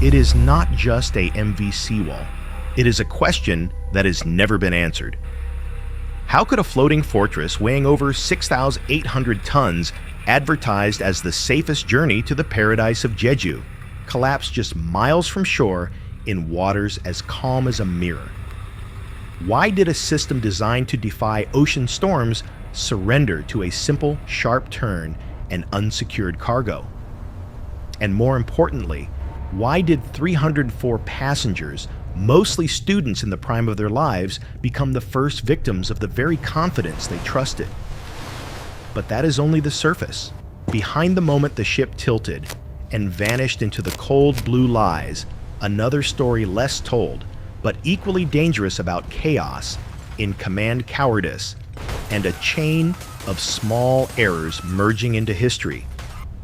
It is not just a MV Sewol. It is a question that has never been answered. How could a floating fortress weighing over 6,800 tons, advertised as the safest journey to the paradise of Jeju, collapse just miles from shore in waters as calm as a mirror? Why did a system designed to defy ocean storms surrender to a simple, sharp turn and unsecured cargo? And more importantly, why did 304 passengers, mostly students in the prime of their lives, become the first victims of the very confidence they trusted? But that is only the surface. Behind the moment the ship tilted and vanished into the cold blue lies another story less told, but equally dangerous, about chaos, in command cowardice, and a chain of small errors merging into history.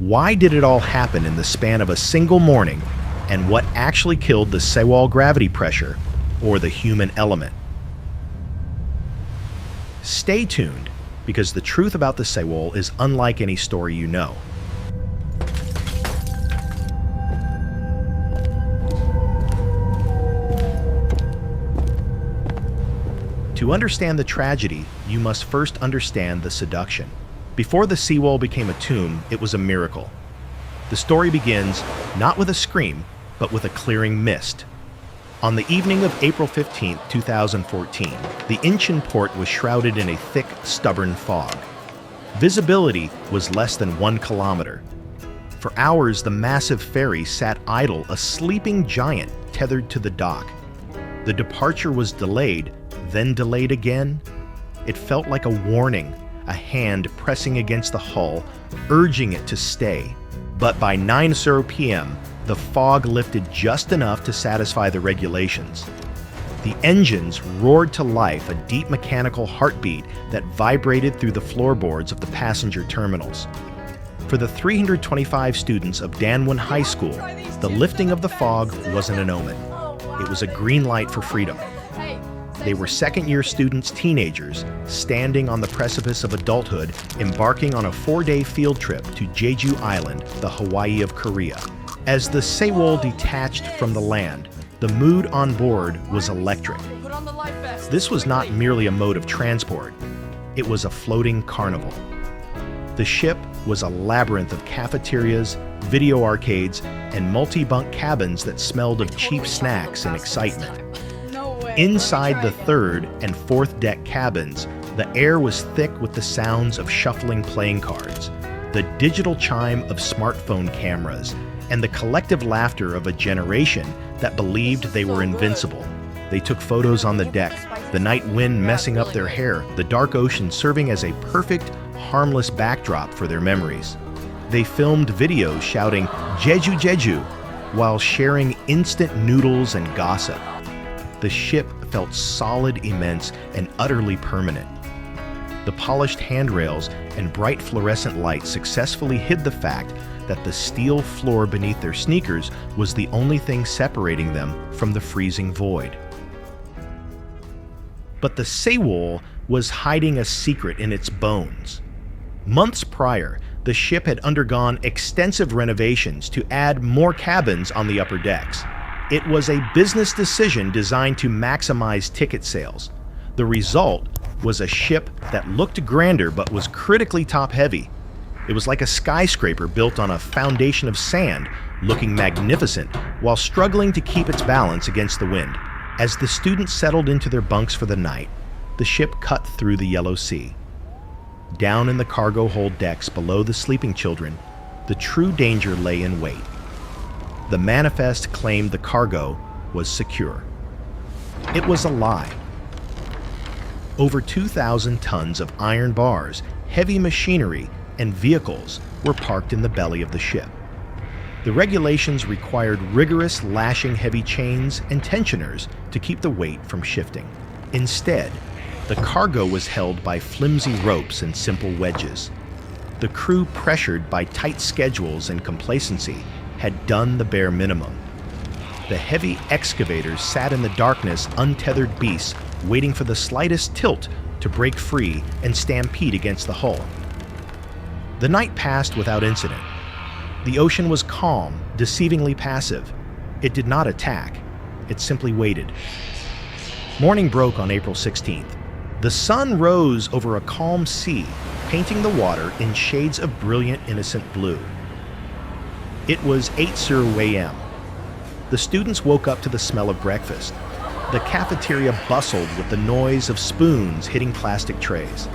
Why did it all happen in the span of a single morning, and what actually killed the Sewol gravity pressure, or the human element? Stay tuned, because the truth about the Sewol is unlike any story you know. To understand the tragedy, you must first understand the seduction. Before the Sewol became a tomb, it was a miracle. The story begins not with a scream, but with a clearing mist. On the evening of April 15, 2014, the Incheon port was shrouded in a thick, stubborn fog. Visibility was less than 1 kilometer. For hours, the massive ferry sat idle, a sleeping giant tethered to the dock. The departure was delayed, then delayed again. It felt like a warning, a hand pressing against the hull, urging it to stay. But by 9:00 p.m., the fog lifted just enough to satisfy the regulations. The engines roared to life, a deep mechanical heartbeat that vibrated through the floorboards of the passenger terminals. For the 325 students of Danwon High School, the lifting of the fog wasn't an omen. It was a green light for freedom. They were second-year students, teenagers, standing on the precipice of adulthood, embarking on a 4-day field trip to Jeju Island, the Hawaii of Korea. As the Sewol detached from the land, the mood on board was electric. This was not merely a mode of transport. It was a floating carnival. The ship was a labyrinth of cafeterias, video arcades, and multi-bunk cabins that smelled of cheap snacks and excitement. Inside the third and fourth deck cabins, the air was thick with the sounds of shuffling playing cards, the digital chime of smartphone cameras, and the collective laughter of a generation that believed they were invincible. They took photos on the deck, the night wind messing up their hair, the dark ocean serving as a perfect, harmless backdrop for their memories. They filmed videos shouting "Jeju, Jeju," while sharing instant noodles and gossip. The ship felt solid, immense, and utterly permanent. The polished handrails and bright fluorescent lights successfully hid the fact that the steel floor beneath their sneakers was the only thing separating them from the freezing void. But the Sewol was hiding a secret in its bones. Months prior, the ship had undergone extensive renovations to add more cabins on the upper decks. It was a business decision designed to maximize ticket sales. The result was a ship that looked grander but was critically top-heavy. It was like a skyscraper built on a foundation of sand, looking magnificent while struggling to keep its balance against the wind. As the students settled into their bunks for the night, the ship cut through the Yellow Sea. Down in the cargo hold decks below the sleeping children, the true danger lay in wait. The manifest claimed the cargo was secure. It was a lie. Over 2,000 tons of iron bars, heavy machinery, and vehicles were parked in the belly of the ship. The regulations required rigorous lashing heavy chains and tensioners to keep the weight from shifting. Instead, the cargo was held by flimsy ropes and simple wedges. The crew, pressured by tight schedules and complacency, had done the bare minimum. The heavy excavators sat in the darkness, untethered beasts, waiting for the slightest tilt to break free and stampede against the hull. The night passed without incident. The ocean was calm, deceivingly passive. It did not attack. It simply waited. Morning broke on April 16th. The sun rose over a calm sea, painting the water in shades of brilliant, innocent blue. It was 8:00 a.m. The students woke up to the smell of breakfast. The cafeteria bustled with the noise of spoons hitting plastic trays.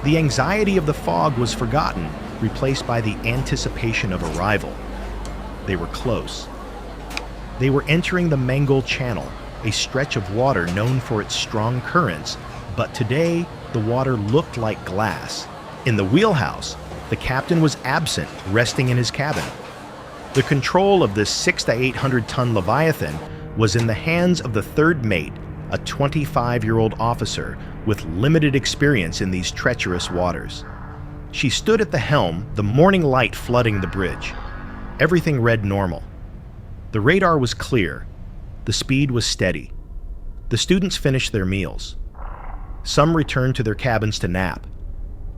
The anxiety of the fog was forgotten, replaced by the anticipation of arrival. They were close. They were entering the Mangol Channel, a stretch of water known for its strong currents, but today the water looked like glass. In the wheelhouse, the captain was absent, resting in his cabin. The control of this 600 to 800 ton Leviathan was in the hands of the third mate, a 25-year-old officer with limited experience in these treacherous waters. She stood at the helm, the morning light flooding the bridge. Everything read normal. The radar was clear. The speed was steady. The students finished their meals. Some returned to their cabins to nap.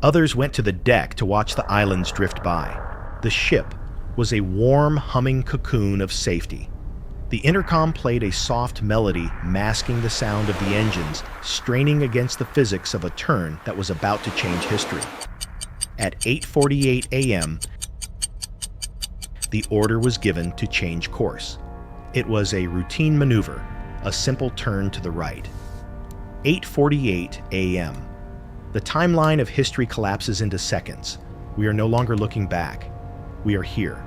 Others went to the deck to watch the islands drift by. The ship was a warm, humming cocoon of safety. The intercom played a soft melody, masking the sound of the engines straining against the physics of a turn that was about to change history. At 8:48 a.m., the order was given to change course. It was a routine maneuver, a simple turn to the right. 8:48 a.m. The timeline of history collapses into seconds. We are no longer looking back. We are here.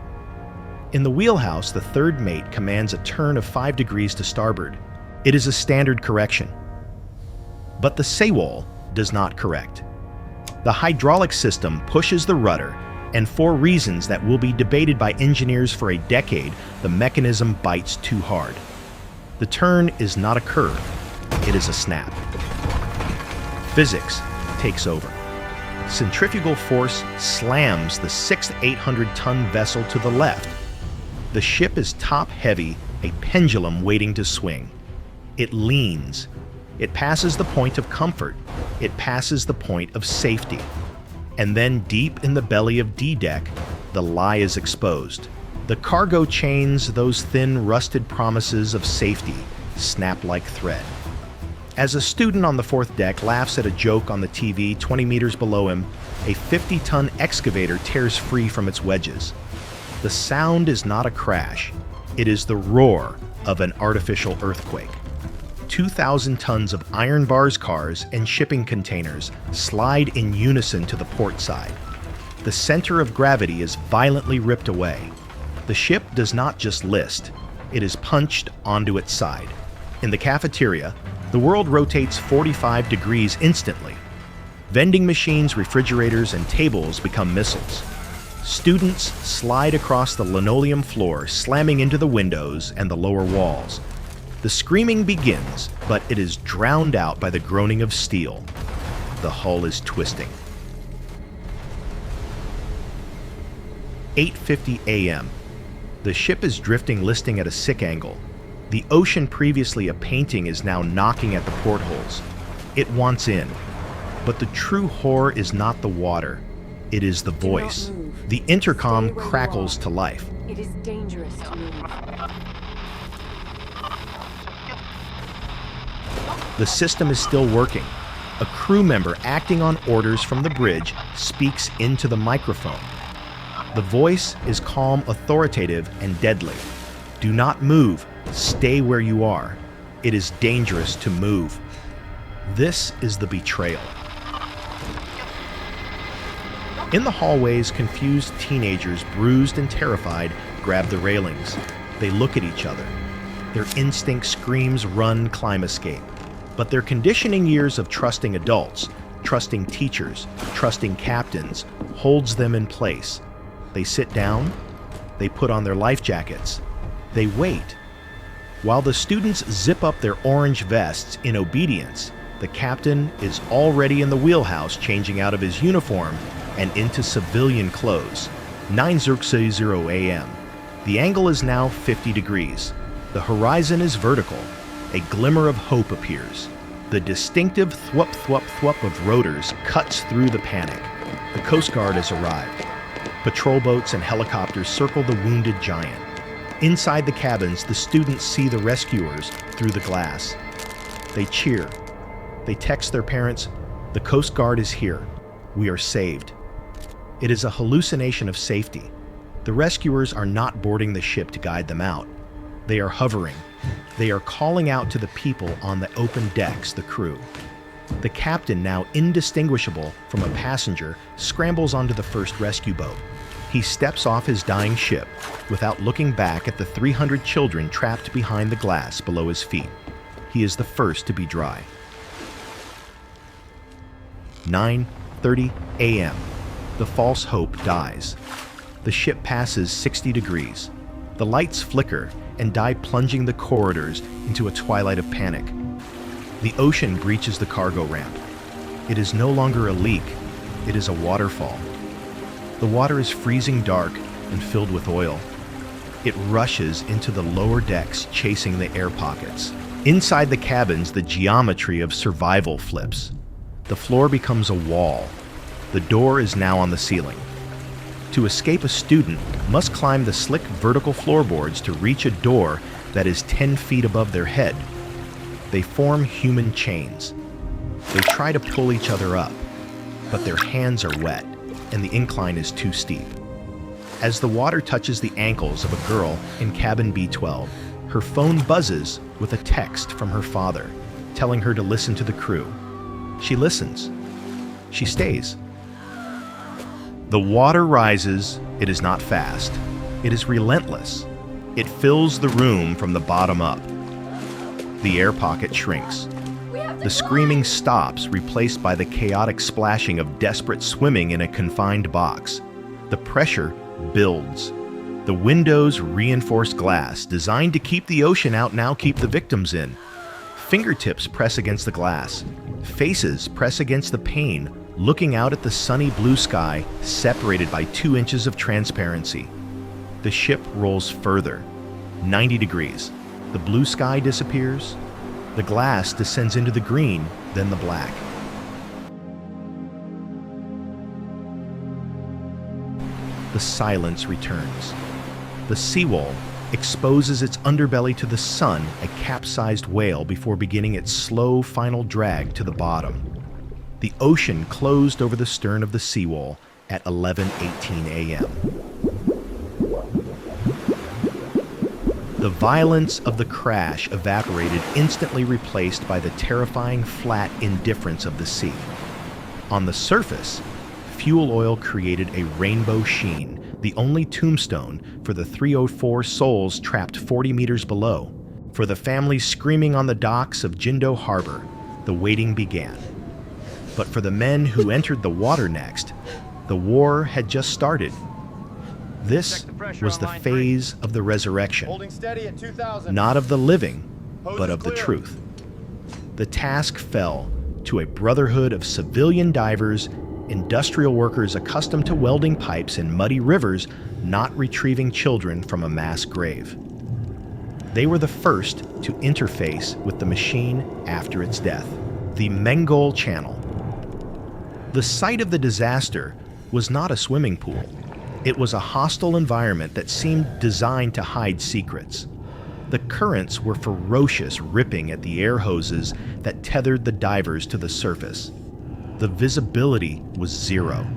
In the wheelhouse, the third mate commands a turn of 5 degrees to starboard. It is a standard correction. But the Sewol does not correct. The hydraulic system pushes the rudder, and for reasons that will be debated by engineers for a decade, the mechanism bites too hard. The turn is not a curve, it is a snap. Physics takes over. Centrifugal force slams the 600 to 800 ton vessel to the left. The ship is top-heavy, a pendulum waiting to swing. It leans. It passes the point of comfort. It passes the point of safety. And then deep in the belly of D-Deck, the lie is exposed. The cargo chains, those thin, rusted promises of safety, snap like thread. As a student on the fourth deck laughs at a joke on the TV 20 meters below him, a 50-ton excavator tears free from its wedges. The sound is not a crash. It is the roar of an artificial earthquake. 2,000 tons of iron bars cars and shipping containers slide in unison to the port side. The center of gravity is violently ripped away. The ship does not just list, it is punched onto its side. In the cafeteria, the world rotates 45 degrees instantly. Vending machines, refrigerators, and tables become missiles. Students slide across the linoleum floor, slamming into the windows and the lower walls. The screaming begins, but it is drowned out by the groaning of steel. The hull is twisting. 8:50 a.m. The ship is drifting, listing at a sick angle. The ocean, previously a painting, is now knocking at the portholes. It wants in. But the true horror is not the water. It is the voice. The intercom crackles to life. It is dangerous to move. The system is still working. A crew member acting on orders from the bridge speaks into the microphone. The voice is calm, authoritative, and deadly. Do not move. Stay where you are. It is dangerous to move. This is the betrayal. In the hallways, confused teenagers, bruised and terrified, grab the railings. They look at each other. Their instinct screams, run, climb, escape. But their conditioning years of trusting adults, trusting teachers, trusting captains, holds them in place. They sit down. They put on their life jackets. They wait. While the students zip up their orange vests in obedience, the captain is already in the wheelhouse, changing out of his uniform and into civilian clothes. 9:00 a.m. The angle is now 50 degrees. The horizon is vertical. A glimmer of hope appears. The distinctive thwup thwup thwup of rotors cuts through the panic. The Coast Guard has arrived. Patrol boats and helicopters circle the wounded giant. Inside the cabins, the students see the rescuers through the glass. They cheer. They text their parents, "The Coast Guard is here. We are saved." It is a hallucination of safety. The rescuers are not boarding the ship to guide them out. They are hovering. They are calling out to the people on the open decks, the crew. The captain, now indistinguishable from a passenger, scrambles onto the first rescue boat. He steps off his dying ship without looking back at the 300 children trapped behind the glass below his feet. He is the first to be dry. 9:30 a.m. The false hope dies. The ship passes 60 degrees. The lights flicker and die, plunging the corridors into a twilight of panic. The ocean breaches the cargo ramp. It is no longer a leak, it is a waterfall. The water is freezing dark and filled with oil. It rushes into the lower decks, chasing the air pockets. Inside the cabins, the geometry of survival flips. The floor becomes a wall. The door is now on the ceiling. To escape, a student must climb the slick vertical floorboards to reach a door that is 10 feet above their head. They form human chains. They try to pull each other up, but their hands are wet and the incline is too steep. As the water touches the ankles of a girl in cabin B12, her phone buzzes with a text from her father, telling her to listen to the crew. She listens. She stays. The water rises. It is not fast. It is relentless. It fills the room from the bottom up. The air pocket shrinks. The screaming stops, replaced by the chaotic splashing of desperate swimming in a confined box. The pressure builds. The windows, reinforced glass, designed to keep the ocean out, now keep the victims in. Fingertips press against the glass. Faces press against the pane, looking out at the sunny blue sky, separated by 2 inches of transparency. The ship rolls further. 90 degrees. The blue sky disappears. The glass descends into the green, then the black. The silence returns. The Sewol exposes its underbelly to the sun, a capsized whale, before beginning its slow final drag to the bottom. The ocean closed over the stern of the Sewol at 11:18 a.m. The violence of the crash evaporated, instantly replaced by the terrifying flat indifference of the sea. On the surface, fuel oil created a rainbow sheen, the only tombstone for the 304 souls trapped 40 meters below. For the families screaming on the docks of Jindo Harbor, the waiting began. But for the men who entered the water next, the war had just started. This was the phase of the resurrection, not of the living, but of the truth. The task fell to a brotherhood of civilian divers, industrial workers accustomed to welding pipes in muddy rivers, not retrieving children from a mass grave. They were the first to interface with the machine after its death, the Mengol Channel. The site of the disaster was not a swimming pool. It was a hostile environment that seemed designed to hide secrets. The currents were ferocious, ripping at the air hoses that tethered the divers to the surface. The visibility was zero.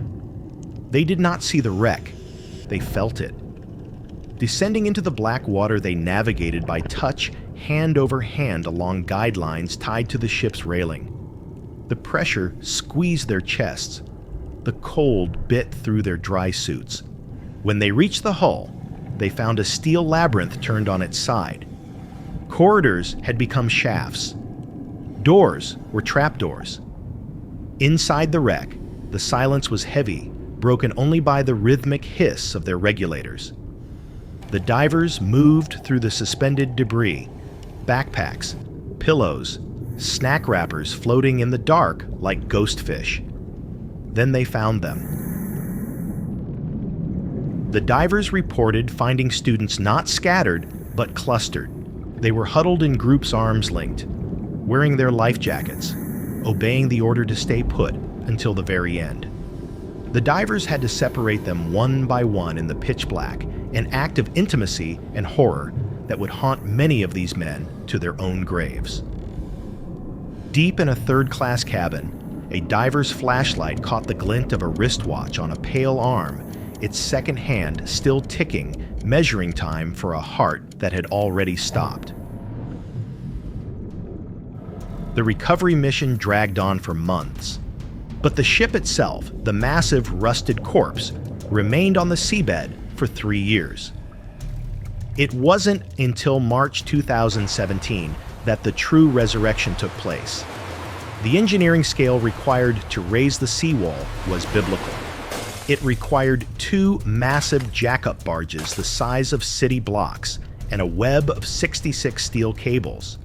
They did not see the wreck. They felt it. Descending into the black water, they navigated by touch, hand over hand along guidelines tied to the ship's railing. The pressure squeezed their chests. The cold bit through their dry suits. When they reached the hull, they found a steel labyrinth turned on its side. Corridors had become shafts. Doors were trapdoors. Inside the wreck, the silence was heavy, broken only by the rhythmic hiss of their regulators. The divers moved through the suspended debris, backpacks, pillows, snack wrappers floating in the dark like ghost fish. Then they found them. The divers reported finding students not scattered, but clustered. They were huddled in groups arms linked, wearing their life jackets, obeying the order to stay put until the very end. The divers had to separate them one by one in the pitch black, an act of intimacy and horror that would haunt many of these men to their own graves. Deep in a third-class cabin, a diver's flashlight caught the glint of a wristwatch on a pale arm, its second hand still ticking, measuring time for a heart that had already stopped. The recovery mission dragged on for months, but the ship itself, the massive rusted corpse, remained on the seabed for 3 years. It wasn't until March 2017 that the true resurrection took place. The engineering scale required to raise the seawall was biblical. It required 2 massive jack-up barges the size of city blocks and a web of 66 steel cables.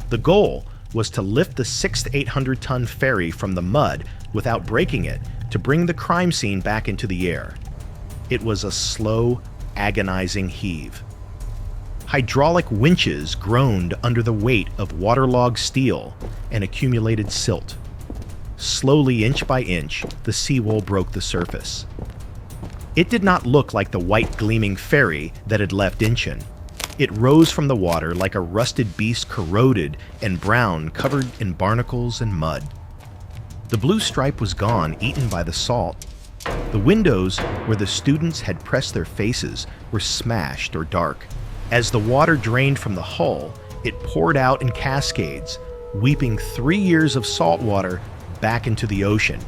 The goal was to lift the 600 to 800-ton ferry from the mud without breaking it to bring the crime scene back into the air. It was a slow, agonizing heave. Hydraulic winches groaned under the weight of waterlogged steel and accumulated silt. Slowly, inch by inch, the Sewol broke the surface. It did not look like the white gleaming ferry that had left Incheon. It rose from the water like a rusted beast, corroded and brown, covered in barnacles and mud. The blue stripe was gone, eaten by the salt. The windows where the students had pressed their faces were smashed or dark. As the water drained from the hull, it poured out in cascades, weeping 3 years of salt water back into the ocean.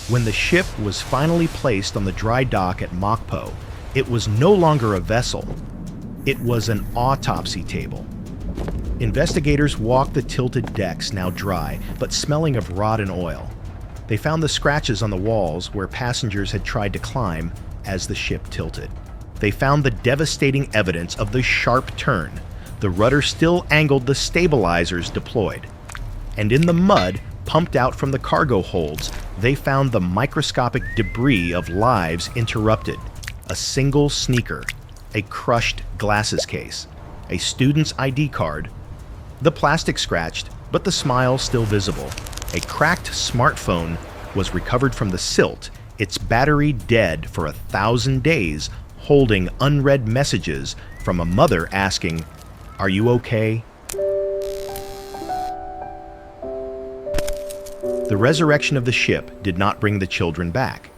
When the ship was finally placed on the dry dock at Mokpo, it was no longer a vessel. It was an autopsy table. Investigators walked the tilted decks, now dry, but smelling of rotten oil. They found the scratches on the walls where passengers had tried to climb as the ship tilted. They found the devastating evidence of the sharp turn. The rudder still angled the stabilizers deployed. And in the mud, pumped out from the cargo holds, they found the microscopic debris of lives interrupted. A single sneaker, a crushed glasses case, a student's ID card, the plastic scratched, but the smile still visible. A cracked smartphone was recovered from the silt, its battery dead for 1,000 days, holding unread messages from a mother asking, "Are you okay?" The resurrection of the ship did not bring the children back,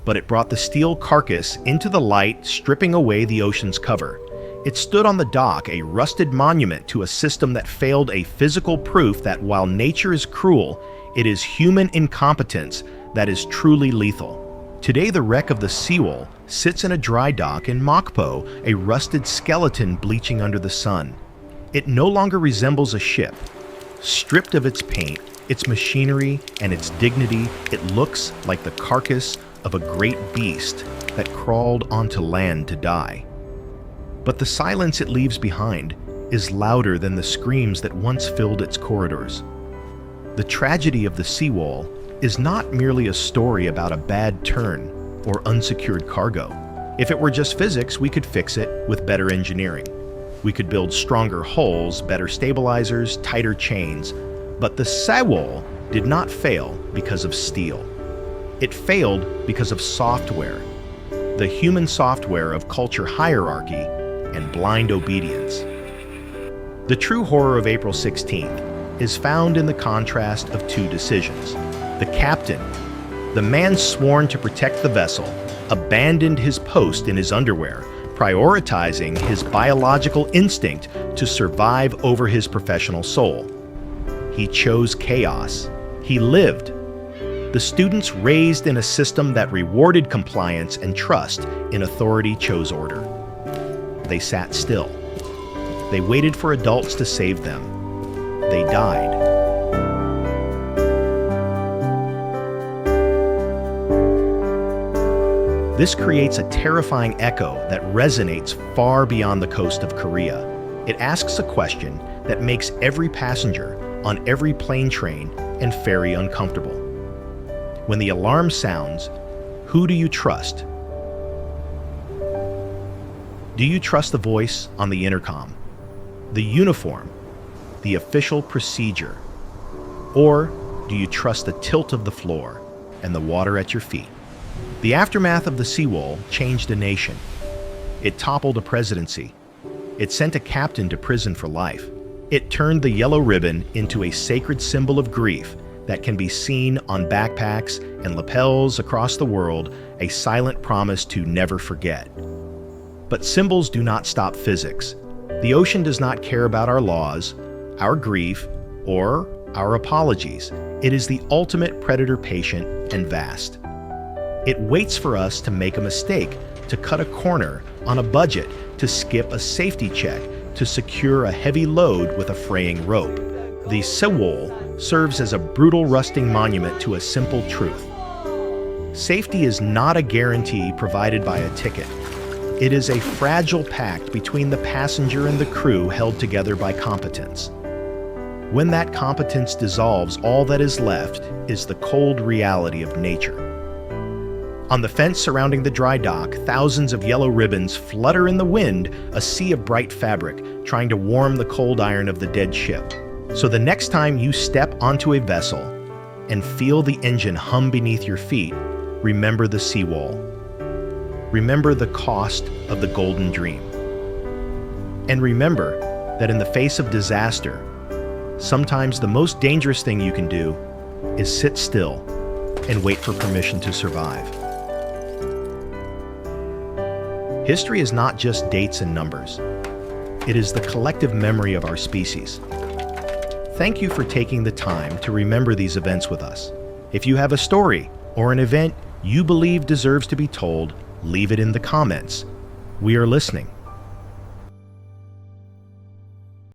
but it brought the steel carcass into the light, stripping away the ocean's cover. It stood on the dock, a rusted monument to a system that failed, a physical proof that while nature is cruel, it is human incompetence that is truly lethal. Today, the wreck of the Sewol sits in a dry dock in Mokpo, a rusted skeleton bleaching under the sun. It no longer resembles a ship. Stripped of its paint, its machinery, and its dignity, it looks like the carcass of a great beast that crawled onto land to die. But the silence it leaves behind is louder than the screams that once filled its corridors. The tragedy of the Sewol is not merely a story about a bad turn or unsecured cargo. If it were just physics, we could fix it with better engineering. We could build stronger hulls, better stabilizers, tighter chains. But the Sewol did not fail because of steel. It failed because of software, the human software of culture hierarchy and blind obedience. The true horror of April 16th is found in the contrast of 2 decisions. The captain, the man sworn to protect the vessel, abandoned his post in his underwear, prioritizing his biological instinct to survive over his professional soul. He chose chaos. He lived. The students raised in a system that rewarded compliance and trust in authority chose order. They sat still. They waited for adults to save them. They died. This creates a terrifying echo that resonates far beyond the coast of Korea. It asks a question that makes every passenger on every plane, train, and ferry uncomfortable. When the alarm sounds, who do you trust? Do you trust the voice on the intercom, the uniform, the official procedure? Or do you trust the tilt of the floor and the water at your feet? The aftermath of the Sewol changed a nation. It toppled a presidency. It sent a captain to prison for life. It turned the yellow ribbon into a sacred symbol of grief that can be seen on backpacks and lapels across the world, a silent promise to never forget. But symbols do not stop physics. The ocean does not care about our laws, our grief, or our apologies. It is the ultimate predator, patient and vast. It waits for us to make a mistake, to cut a corner on a budget, to skip a safety check, to secure a heavy load with a fraying rope. The Sewol serves as a brutal, rusting monument to a simple truth. Safety is not a guarantee provided by a ticket. It is a fragile pact between the passenger and the crew, held together by competence. When that competence dissolves, all that is left is the cold reality of nature. On the fence surrounding the dry dock, thousands of yellow ribbons flutter in the wind, a sea of bright fabric, trying to warm the cold iron of the dead ship. So the next time you step onto a vessel and feel the engine hum beneath your feet, remember the Sewol. Remember the cost of the golden dream. And remember that in the face of disaster, sometimes the most dangerous thing you can do is sit still and wait for permission to survive. History is not just dates and numbers. It is the collective memory of our species. Thank you for taking the time to remember these events with us. If you have a story or an event you believe deserves to be told, leave it in the comments. We are listening.